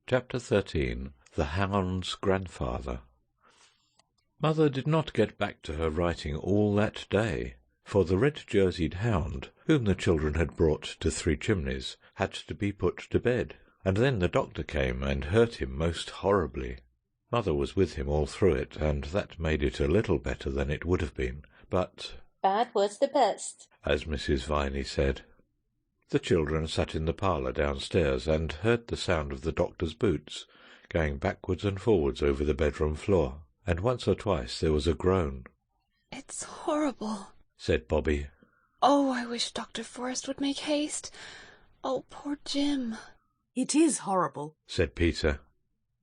Chapter 13. The Hound's Grandfather. Mother did not get back to her writing all that day, for the red-jerseyed hound, whom the children had brought to Three Chimneys, had to be put to bed, and then the doctor came and hurt him most horribly. Mother was with him all through it, and that made it a little better than it would have been, but bad was the best, as Mrs. Viney said. The children sat in the parlour downstairs and heard the sound of the doctor's boots going backwards and forwards over the bedroom floor, and once or twice there was a groan. "It's horrible," said Bobby. "Oh, I wish Dr. Forrest would make haste. Oh, poor Jim." "It is horrible," said Peter.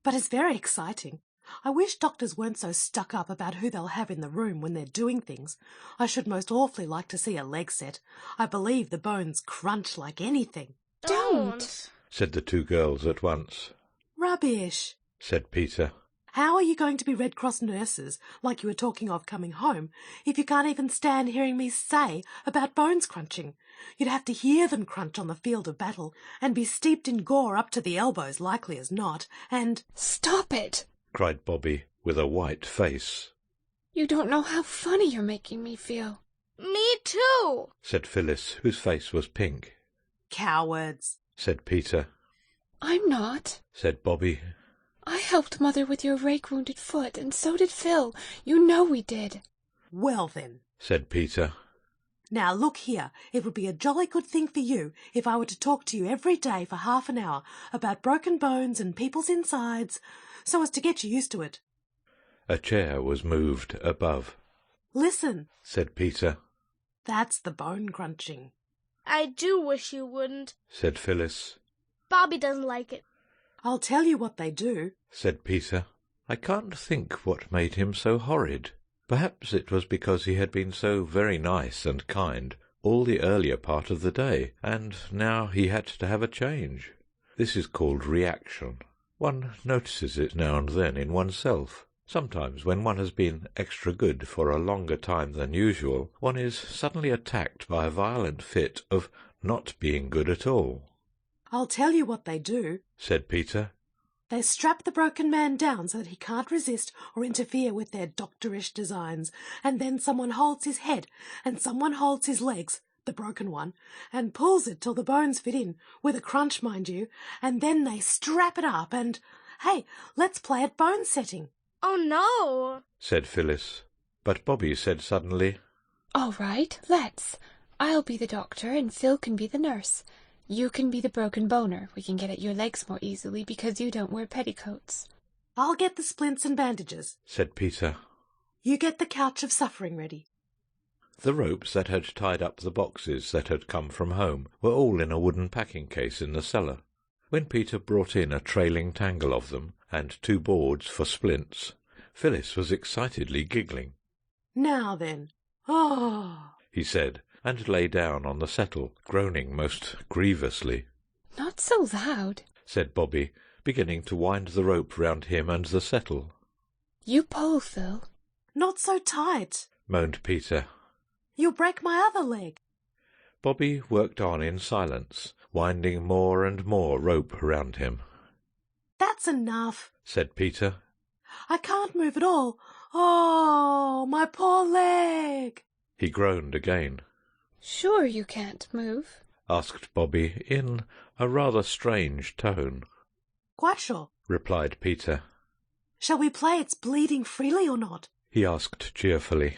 "but it's very exciting. I wish doctors weren't so stuck up about who they'll have in the room when they're doing things. I should most awfully like to see a leg set. I believe the bones crunch like anything." "Don't," said the two girls at once. "Rubbish," said Peter. "How are you going to be Red Cross nurses, like you were talking of coming home, if you can't even stand hearing me say about bones crunching? You'd have to hear them crunch on the field of battle, and be steeped in gore up to the elbows, likely as not, and—" "Stop it!" cried Bobby, with a white face. "You don't know how funny you're making me feel." "Me too," said Phyllis, whose face was pink. "Cowards," said Peter. "I'm not," said Bobby. "I helped Mother with your rake-wounded foot, and so did Phil. You know we did." "Well, then," said Peter. "Now look here, it would be a jolly good thing for you if I were to talk to you every day for half an hour about broken bones and people's insides, so as to get you used to it." A chair was moved above. "Listen," said Peter. "That's the bone crunching." "I do wish you wouldn't," said Phyllis. "Bobby doesn't like it." "I'll tell you what they do," said Peter. I can't think what made him so horrid. Perhaps it was because he had been so very nice and kind all the earlier part of the day, and now he had to have a change. This is called reaction. One notices it now and then in oneself. Sometimes when one has been extra good for a longer time than usual, one is suddenly attacked by a violent fit of not being good at all. "I'll tell you what they do," said Peter. "They strap the broken man down so that he can't resist or interfere with their doctorish designs, and then someone holds his head and someone holds his legs, the broken one, and pulls it till the bones fit in, with a crunch, mind you, and then they strap it up and, hey, let's play at bone setting." "Oh, no," said Phyllis. But Bobby said suddenly, "All right, let's. I'll be the doctor and Phil can be the nurse. You can be the broken boner. We can get at your legs more easily because you don't wear petticoats." "I'll get the splints and bandages," said Peter. "You get the couch of suffering ready." The ropes that had tied up the boxes that had come from home were all in a wooden packing case in the cellar. When Peter brought in a trailing tangle of them and 2 boards for splints, Phyllis was excitedly giggling. "Now then, oh," he said, and lay down on the settle, groaning most grievously. "Not so loud," said Bobby, beginning to wind the rope round him and the settle. "You pull, Phil." "Not so tight," moaned Peter. "You'll break my other leg." Bobby worked on in silence, winding more and more rope round him. "That's enough," said Peter. "I can't move at all. Oh, my poor leg." He groaned again. "Sure you can't move?" asked Bobby in a rather strange tone. "Quite sure," replied Peter. "Shall we play It's Bleeding Freely or not?" he asked cheerfully.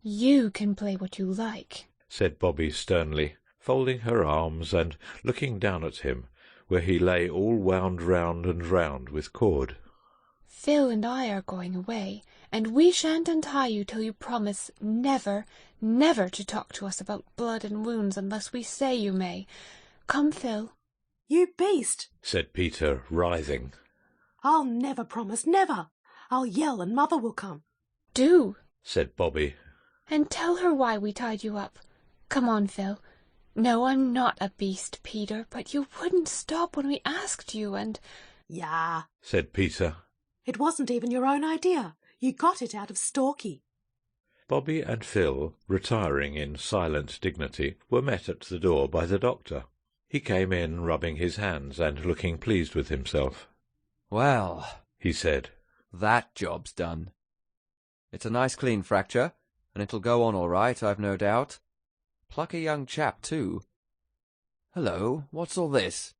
"You can play what you like," said Bobby sternly, folding her arms and looking down at him, where he lay all wound round and round with cord. "Phil and I are going away, and we shan't untie you till you promise never, never to talk to us about blood and wounds unless we say you may. Come, Phil." "You beast," said Peter, writhing. "I'll never promise, never. I'll yell and Mother will come." "Do," said Bobby. "and tell her why we tied you up. Come on, Phil. No, I'm not a beast, Peter, but you wouldn't stop when we asked you, and—" "Yah," said Peter. "It wasn't even your own idea. You got it out of Stalky." Bobby and Phil, retiring in silent dignity, were met at the door by the doctor. He came in rubbing his hands and looking pleased with himself. Well, he said. that job's done. It's a nice clean fracture, and it'll go on all right, I've no doubt. Plucky young chap, too. Hello, what's all this?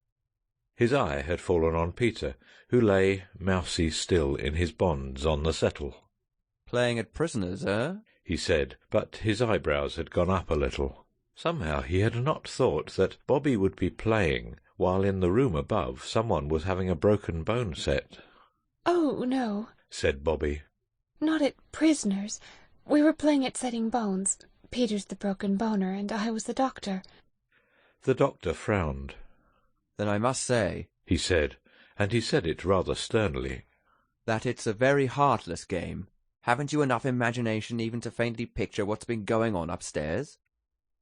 His eye had fallen on Peter, who lay mousy still in his bonds on the settle. Playing at prisoners, eh? He said, but his eyebrows had gone up a little. Somehow he had not thought that Bobby would be playing while in the room above someone was having a broken bone set. Oh, no, Said Bobby. not at prisoners. We were playing at setting bones. Peter's the broken boner, and I was the doctor. The doctor frowned. Then I must say, He said, and he said it rather sternly, that it's a very heartless game. Haven't you enough imagination even to faintly picture what's been going on upstairs?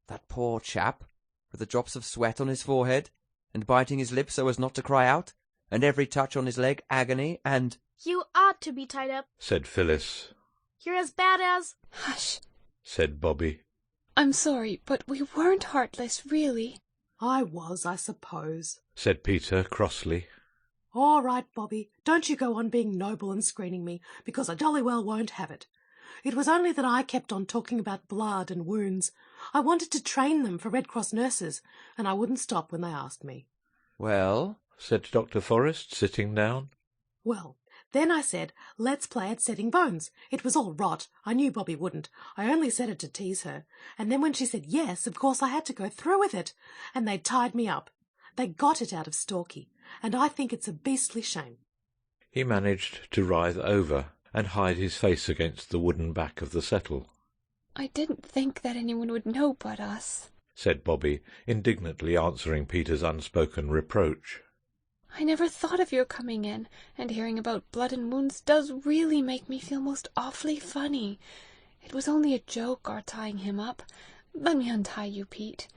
That poor chap, with the drops of sweat on his forehead, and biting his lips so as not to cry out, and every touch on his leg agony, and— You ought to be tied up. said Phyllis. You're as bad as— Hush. Said Bobby. I'm sorry, but we weren't heartless, really. I was, I suppose. Said Peter crossly. All right, Bobby, don't you go on being noble and screening me, because I jolly well won't have it. It was only that I kept on talking about blood and wounds. I wanted to train them for Red Cross nurses, and I wouldn't stop when they asked me. Well? Said Dr. Forrest, sitting down. Well, then I said, let's play at setting bones. It was all rot. I knew Bobby wouldn't. I only said it to tease her. And then when she said yes, of course I had to go through with it. And they tied me up. They got it out of Stalky, and I think it's a beastly shame. He managed to writhe over and hide his face against the wooden back of the settle. I didn't think that anyone would know but us. Said Bobby, indignantly answering Peter's unspoken reproach. I never thought of your coming in, and hearing about blood and wounds does really make me feel most awfully funny. It was only a joke, our tying him up. Let me untie you, Pete.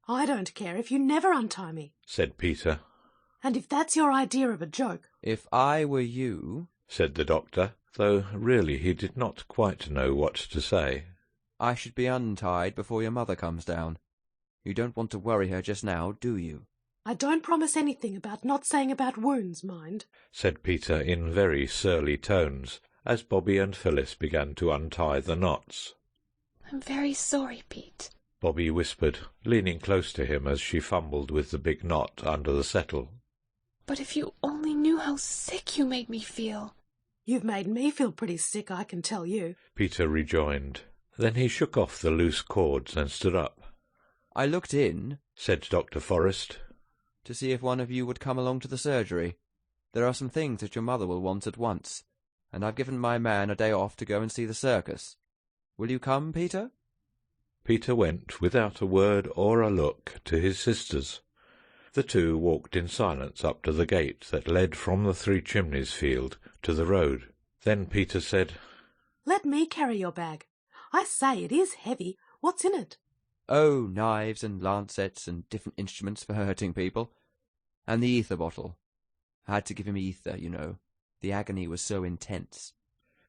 I don't care if you never untie me. Said Peter. And if that's your idea of a joke. If I were you, Said the doctor, though really he did not quite know what to say. I should be untied before your mother comes down. You don't want to worry her just now, do you? I don't promise anything about not saying about wounds, mind. Said Peter in very surly tones, as Bobby and Phyllis began to untie the knots. I'm very sorry, Pete. Bobby whispered, leaning close to him as she fumbled with the big knot under the settle. But if you only knew how sick you made me feel. You've made me feel pretty sick, I can tell you. Peter rejoined. Then he shook off the loose cords and stood up. I looked in, Said Dr. Forrest. to see if one of you would come along to the surgery. There are some things that your mother will want at once, and I've given my man a day off to go and see the circus. Will you come, Peter? Peter went without a word or a look to his sisters. The two walked in silence up to the gate that led from the Three Chimneys field to the road. Then Peter said, Let me carry your bag. I say, it is heavy. What's in it? Oh, knives and lancets and different instruments for hurting people. And the ether bottle. I had to give him ether, you know. The agony was so intense.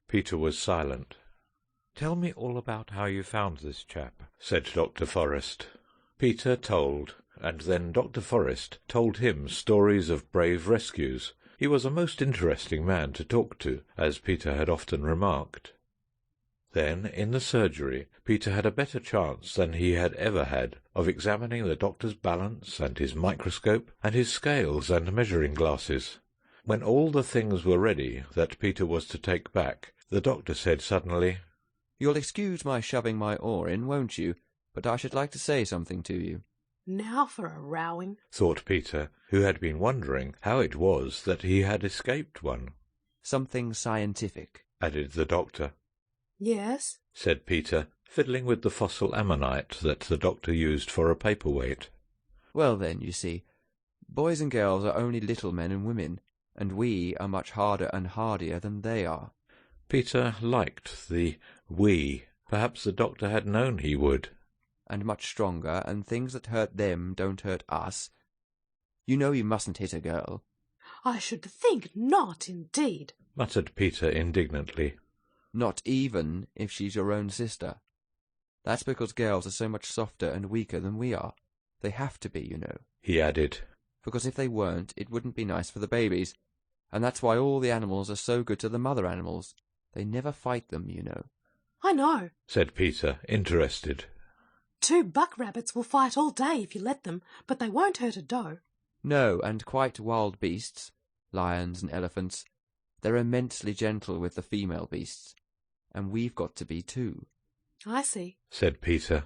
Peter was silent. Tell me all about how you found this chap, said Dr. Forrest. Peter told, and then Dr. Forrest told him stories of brave rescues. He was a most interesting man to talk to, as Peter had often remarked. Then, in the surgery, Peter had a better chance than he had ever had of examining the doctor's balance and his microscope and his scales and measuring glasses. When all the things were ready that Peter was to take back, the doctor said suddenly, You'll excuse my shoving my oar in, won't you? But I should like to say something to you. Now for a rowing, thought Peter, who had been wondering how it was that he had escaped one. Something scientific, added the doctor. Yes? Said Peter, fiddling with the fossil ammonite that the doctor used for a paperweight. Well then, you see, boys and girls are only little men and women, and we are much harder and hardier than they are. Peter liked the we. Perhaps the doctor had known he would. And much stronger, and things that hurt them don't hurt us. You know you mustn't hit a girl. I should think not, indeed, muttered Peter indignantly. Not even if she's your own sister. That's because girls are so much softer and weaker than we are. They have to be, you know. He added. Because if they weren't, it wouldn't be nice for the babies. And that's why all the animals are so good to the mother animals. They never fight them, you know. I know, said Peter, interested. 2 buck rabbits will fight all day if you let them, but they won't hurt a doe. No, and quite wild beasts, lions and elephants, they're immensely gentle with the female beasts. And we've got to be too. I see, said Peter.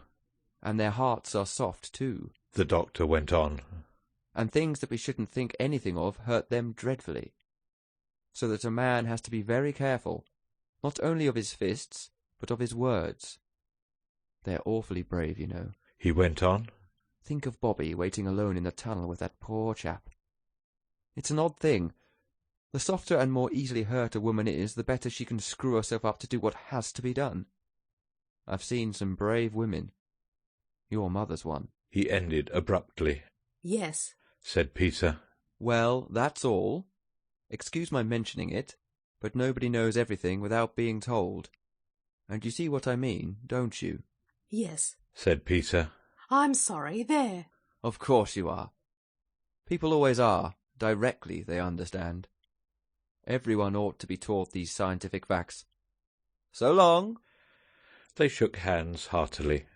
And their hearts are soft too. The doctor went on. And things that we shouldn't think anything of hurt them dreadfully. So that a man has to be very careful, not only of his fists, but of his words. They're awfully brave, you know. He went on. Think of Bobby waiting alone in the tunnel with that poor chap. It's an odd thing. The softer and more easily hurt a woman is, the better she can screw herself up to do what has to be done. I've seen some brave women. Your mother's one. He ended abruptly. Yes, said Peter. Well, that's all. Excuse my mentioning it, but nobody knows everything without being told. And you see what I mean, don't you? yes. Said Peter. I'm sorry, there. Of course you are. People always are, directly they understand. Everyone ought to be taught these scientific facts. So long. They shook hands heartily.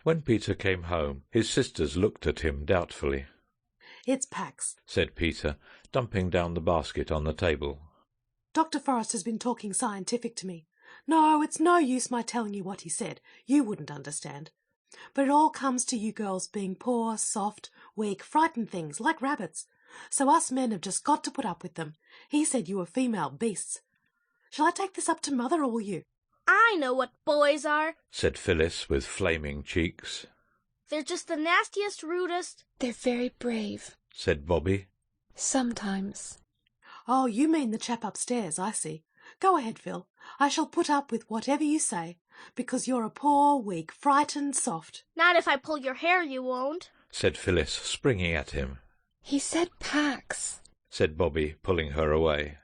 When Peter came home, his sisters looked at him doubtfully. It's Pax, said Peter, dumping down the basket on the table. Dr. Forrest has been talking scientific to me. No, it's no use my telling you what he said. You wouldn't understand. But it all comes to you girls being poor, soft, weak, frightened things, like rabbits. So us men have just got to put up with them. He said you were female beasts. Shall I take this up to Mother, or will you? I know what boys are. Said Phyllis with flaming cheeks. They're just the nastiest, rudest. They're very brave. Said Bobby. Sometimes. Oh, you mean the chap upstairs, I see. Go ahead, Phil. I shall put up with whatever you say, because you're a poor, weak, frightened soft. Not if I pull your hair, you won't. Said Phyllis, springing at him. He said Pax. Said Bobby, pulling her away.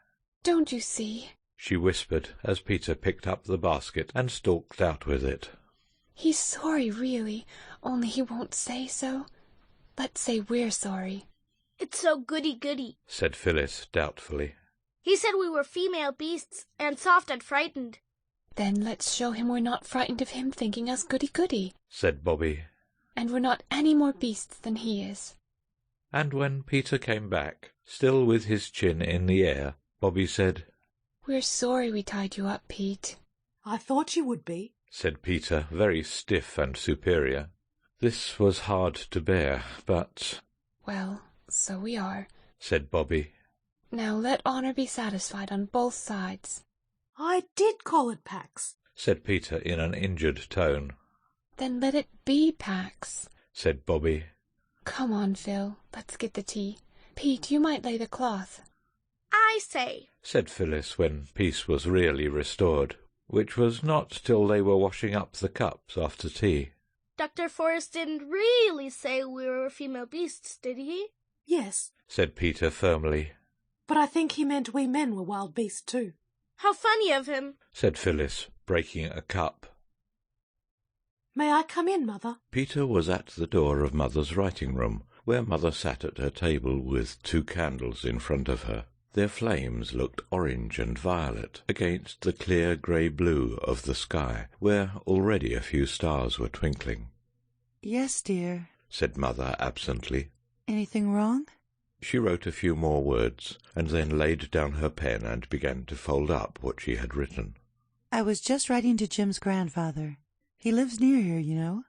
Don't you see? She whispered as Peter picked up the basket and stalked out with it. He's sorry, really, only he won't say so. Let's say we're sorry. It's so goody-goody. Said Phyllis doubtfully. He said we were female beasts and soft and frightened. Then let's show him we're not frightened of him thinking us goody-goody. Said Bobby. And we're not any more beasts than he is. And when Peter came back, still with his chin in the air, Bobby said, We're sorry we tied you up, Pete. I thought you would be, said Peter, very stiff and superior. This was hard to bear, but... Well, so we are, said Bobby. Now let honour be satisfied on both sides. I did call it Pax, said Peter in an injured tone. Then let it be Pax, said Bobby. Come on, Phil, let's get the tea. Pete, you might lay the cloth. I say, said Phyllis when peace was really restored, which was not till they were washing up the cups after tea. Dr. Forrest didn't really say we were female beasts, did he? Yes, said Peter firmly. But I think he meant we men were wild beasts too. How funny of him, said Phyllis, breaking a cup. May I come in, Mother? Peter was at the door of Mother's writing-room, where Mother sat at her table with 2 candles in front of her. Their flames looked orange and violet against the clear grey blue of the sky, where already a few stars were twinkling. Yes, dear, said Mother absently. Anything wrong? She wrote a few more words, and then laid down her pen and began to fold up what she had written. I was just writing to Jim's grandfather. He lives near here, you know.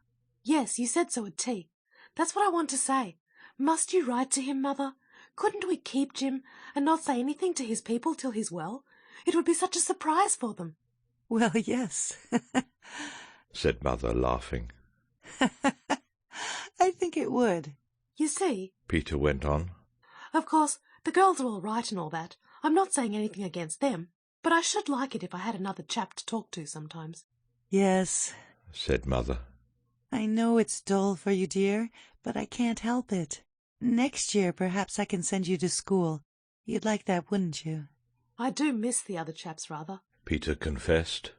Yes, you said so at tea. That's what I want to say. Must you write to him, Mother? Couldn't we keep Jim and not say anything to his people till he's well? It would be such a surprise for them. Well, yes, said Mother, laughing. I think it would. You see, Peter went on. Of course, the girls are all right and all that. I'm not saying anything against them, but I should like it if I had another chap to talk to sometimes. Yes, said Mother. I know it's dull for you, dear, but I can't help it. Next year, perhaps I can send you to school. You'd like that, wouldn't you? I do miss the other chaps rather, Peter confessed.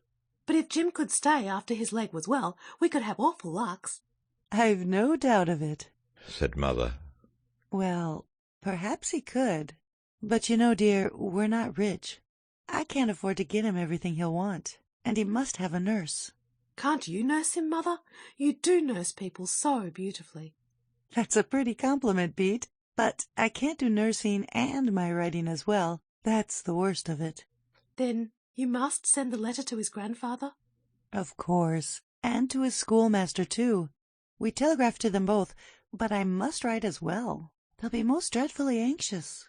But if Jim could stay after his leg was well, we could have awful larks. I've no doubt of it, said Mother. Well, perhaps he could. But you know, dear, we're not rich. I can't afford to get him everything he'll want, and he must have a nurse. Can't you nurse him, Mother? You do nurse people so beautifully. That's a pretty compliment, Pete. But I can't do nursing and my writing as well. That's the worst of it. Then you must send the letter to his grandfather? Of course. And to his schoolmaster, too. We telegraphed to them both, but I must write as well. They'll be most dreadfully anxious.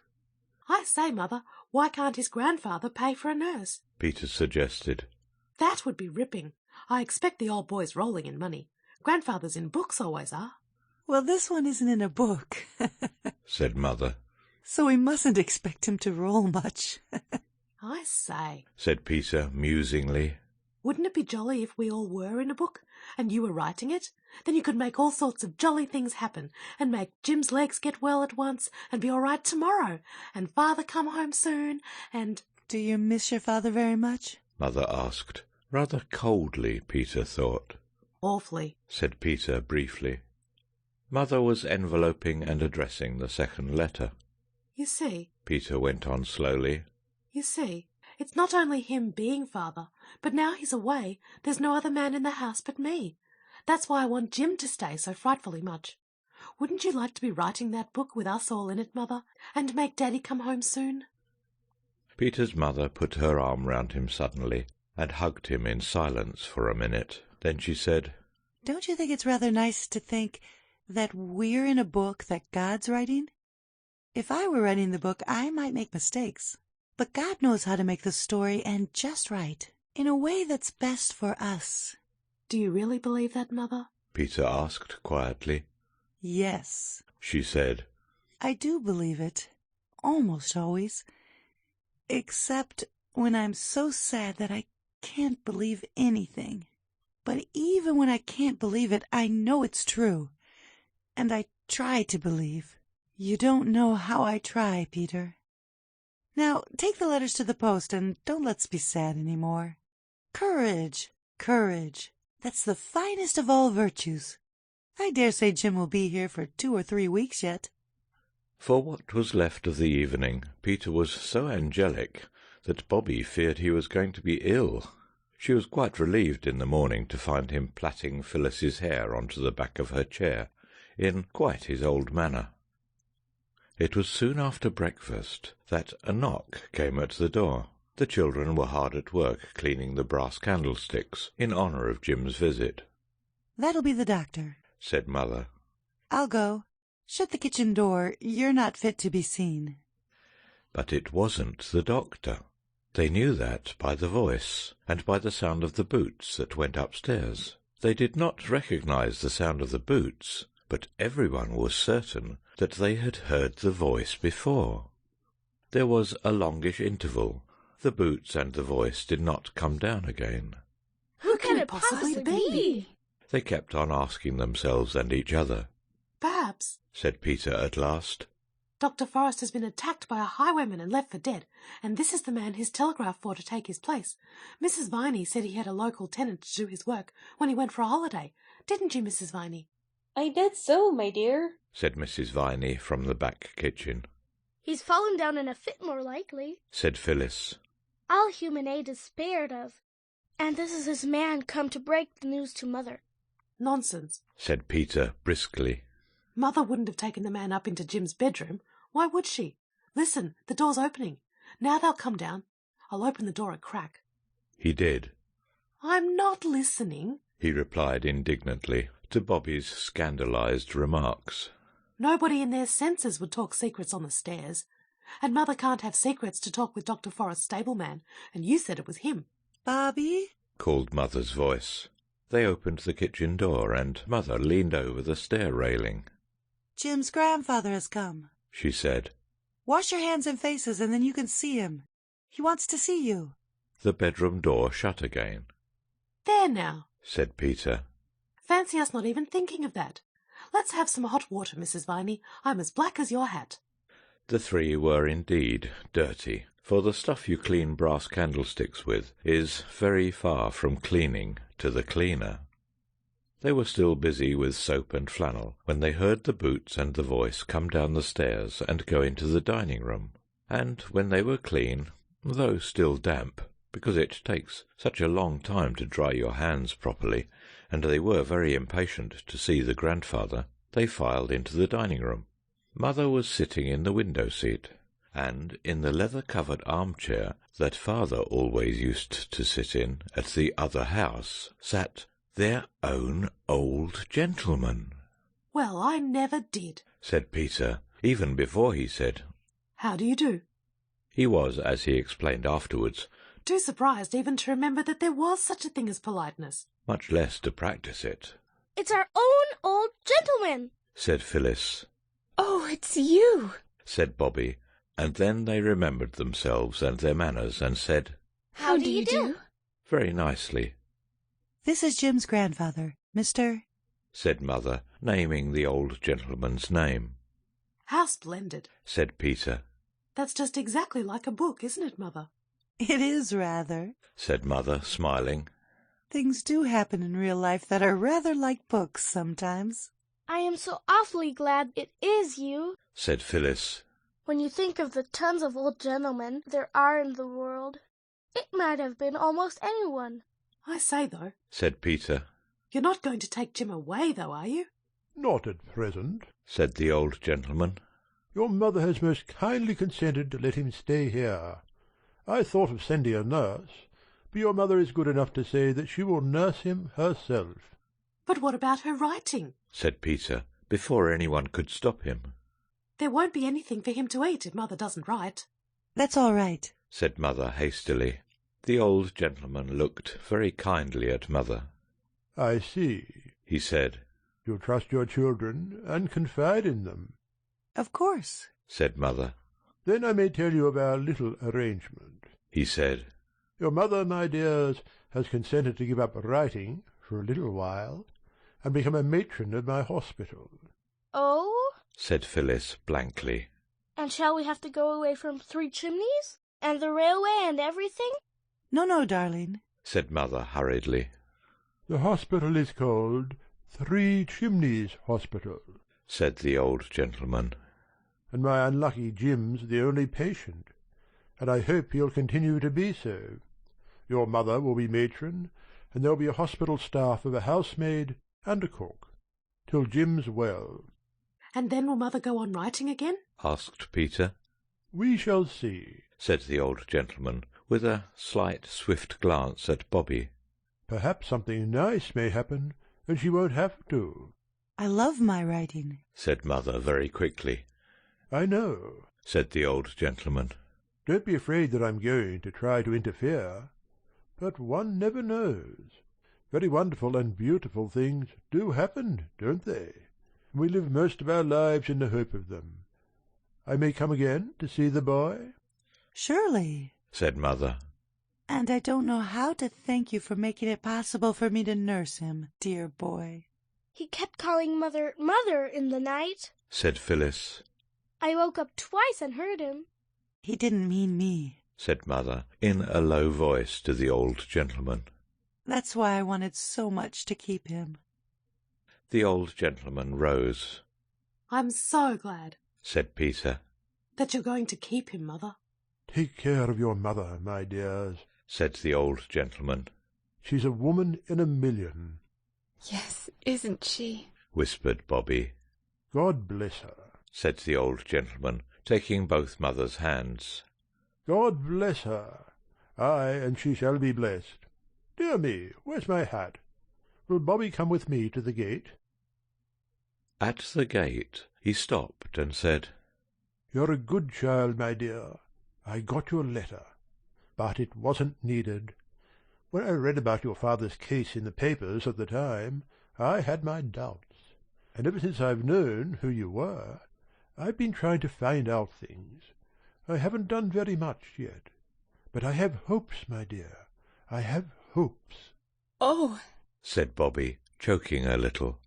I say, Mother, why can't his grandfather pay for a nurse? Peter suggested. That would be ripping. I expect the old boy's rolling in money. Grandfathers in books always are. Well, this one isn't in a book, said Mother. So we mustn't expect him to roll much. I say, said Peter musingly. Wouldn't it be jolly if we all were in a book, and you were writing it? Then you could make all sorts of jolly things happen, and make Jim's legs get well at once, and be all right tomorrow, and Father come home soon, and— Do you miss your father very much? Mother asked. Rather coldly, Peter thought. Awfully, said Peter briefly. Mother was enveloping and addressing the second letter. You see, Peter went on slowly. You see, it's not only him being father, but now he's away, there's no other man in the house but me. That's why I want Jim to stay so frightfully much. Wouldn't you like to be writing that book with us all in it, Mother, and make Daddy come home soon? Peter's mother put her arm round him suddenly and hugged him in silence for a minute. Then she said, Don't you think it's rather nice to think that we're in a book that God's writing? If I were writing the book, I might make mistakes. But God knows how to make the story and just right, in a way that's best for us. Do you really believe that, Mother? Peter asked quietly. Yes, she said. I do believe it. Almost always. Except when I'm so sad that I can't believe anything. But even when I can't believe it, I know it's true. And I try to believe. You don't know how I try, Peter. Now, take the letters to the post and don't let's be sad any more. Courage, courage. That's the finest of all virtues. I dare say Jim will be here for 2 or 3 weeks yet. For what was left of the evening, Peter was so angelic that Bobby feared he was going to be ill. She was quite relieved in the morning to find him plaiting Phyllis's hair onto the back of her chair, in quite his old manner. It was soon after breakfast that a knock came at the door. The children were hard at work cleaning the brass candlesticks in honour of Jim's visit. That'll be the doctor, said Mother. I'll go. Shut the kitchen door. You're not fit to be seen. But it wasn't the doctor. They knew that by the voice and by the sound of the boots that went upstairs. They did not recognize the sound of the boots, but everyone was certain that they had heard the voice before. There was a longish interval. The boots and the voice did not come down again. Who can it possibly be? They kept on asking themselves and each other. Perhaps, said Peter at last. Dr. Forrest has been attacked by a highwayman and left for dead, and this is the man he's telegraphed for to take his place. Mrs. Viney said he had a local tenant to do his work when he went for a holiday. Didn't you, Mrs. Viney? I did so, my dear, said Mrs. Viney from the back kitchen. He's fallen down in a fit, more likely, said Phyllis. All human aid is spared of, and this is his man come to break the news to Mother. Nonsense, said Peter briskly. Mother wouldn't have taken the man up into Jim's bedroom. Why would she? Listen, the door's opening. Now they'll come down. I'll open the door a crack. He did. I'm not listening, he replied indignantly to Bobby's scandalized remarks. Nobody in their senses would talk secrets on the stairs. And Mother can't have secrets to talk with Dr. Forrest's stableman, and you said it was him. Bobby? Called Mother's voice. They opened the kitchen door, and Mother leaned over the stair railing. Jim's grandfather has come, she said. Wash your hands and faces, and then you can see him. He wants to see you. The bedroom door shut again. There now, said Peter. Fancy us not even thinking of that. Let's have some hot water, Mrs. Viney. I'm as black as your hat. The three were indeed dirty, for the stuff you clean brass candlesticks with is very far from cleaning to the cleaner. They were still busy with soap and flannel when they heard the boots and the voice come down the stairs and go into the dining room, and when they were clean, though still damp, because it takes such a long time to dry your hands properly, and they were very impatient to see the grandfather, they filed into the dining-room. Mother was sitting in the window-seat, and in the leather-covered armchair that father always used to sit in at the other house sat their own old gentleman. Well, I never did, said Peter, even before he said, "How do you do?" He was, as he explained afterwards, Too surprised even to remember that there was such a thing as politeness. much less to practice it. It's our own old gentleman. Said Phyllis, Oh, it's you! said Bobby, and then they remembered themselves and their manners and said, How do you do? very nicely, This is Jim's grandfather, Mr. said Mother, naming the old gentleman's name. How splendid. Said Peter, That's just exactly like a book, isn't it, Mother? It is rather. said Mother, smiling. Things do happen in real life that are rather like books sometimes. I am so awfully glad it is you. Said Phyllis, When you think of the tons of old gentlemen there are in the world, it might have been almost anyone. I say, though, said Peter, you're not going to take Jim away, though, are you? Not at present. said the old gentleman. Your mother has most kindly consented to let him stay here. I thought of sending a nurse, but your mother is good enough to say that she will nurse him herself. But what about her writing? Said Peter, before anyone could stop him. There won't be anything for him to eat if Mother doesn't write. That's all right. Said Mother hastily. The old gentleman looked very kindly at Mother. I see. He said, You trust your children and confide in them. Of course. said Mother. Then I may tell you of our little arrangement. He said, Your mother, my dears, has consented to give up writing for a little while and become a matron of my hospital. Oh? said Phyllis blankly. And shall we have to go away from Three Chimneys? And the railway and everything? No, darling. Said Mother hurriedly. The hospital is called Three Chimneys Hospital, said the old gentleman. and my unlucky Jim's the only patient, and I hope he'll continue to be so. Your mother will be matron, and there'll be a hospital staff of a housemaid and a cook, till Jim's well. And then will Mother go on writing again? Asked Peter. We shall see. Said the old gentleman, with a slight swift glance at Bobby. Perhaps something nice may happen, and she won't have to. I love my writing. Said Mother very quickly. I know. Said the old gentleman. Don't be afraid that I'm going to try to interfere. But one never knows. Very wonderful and beautiful things do happen, don't they? And we live most of our lives in the hope of them. I may come again to see the boy? Surely. Said Mother. And I don't know how to thank you for making it possible for me to nurse him, dear boy. He kept calling Mother, Mother in the night. Said Phyllis. I woke up twice and heard him. He didn't mean me. Said Mother, in a low voice to the old gentleman. That's why I wanted so much to keep him. The old gentleman rose. I'm so glad Said Peter. that you're going to keep him, Mother. Take care of your mother, my dears. Said the old gentleman. She's a woman in a million. Yes, isn't she? Whispered Bobby. God bless her. Said the old gentleman, taking both Mother's hands. God bless her. Ay, and she shall be blessed. Dear me, where's my hat? Will Bobby come with me to the gate? At the gate he stopped and said, You're a good child, my dear. I got your letter, but it wasn't needed. When I read about your father's case in the papers at the time, I had my doubts, and ever since I've known who you were, I've been trying to find out things. I haven't done very much yet, but I have hopes, my dear. I have hopes. Oh, said Bobby, choking a little.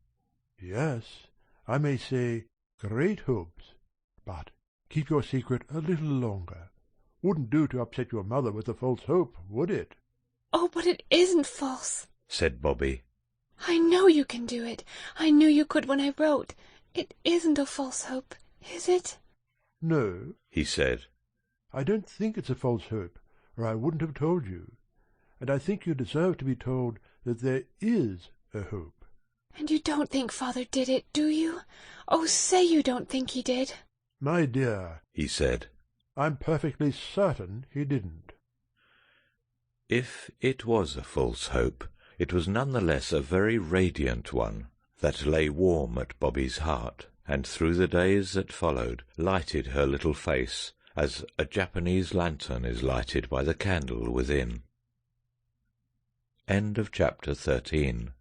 Yes, I may say great hopes, but keep your secret a little longer. Wouldn't do to upset your mother with a false hope, would it? oh, but it isn't false. Said Bobby. I know you can do it. I knew you could when I wrote. It isn't a false hope, is it? No, He said. I don't think it's a false hope, or I wouldn't have told you. And I think you deserve to be told that there is a hope. And you don't think father did it, do you? Oh, say you don't think he did. My dear, he said, I'm perfectly certain he didn't. if it was a false hope, it was none the less a very radiant one that lay warm at Bobby's heart, and through the days that followed lighted her little face as a Japanese lantern is lighted by the candle within. End of chapter 13.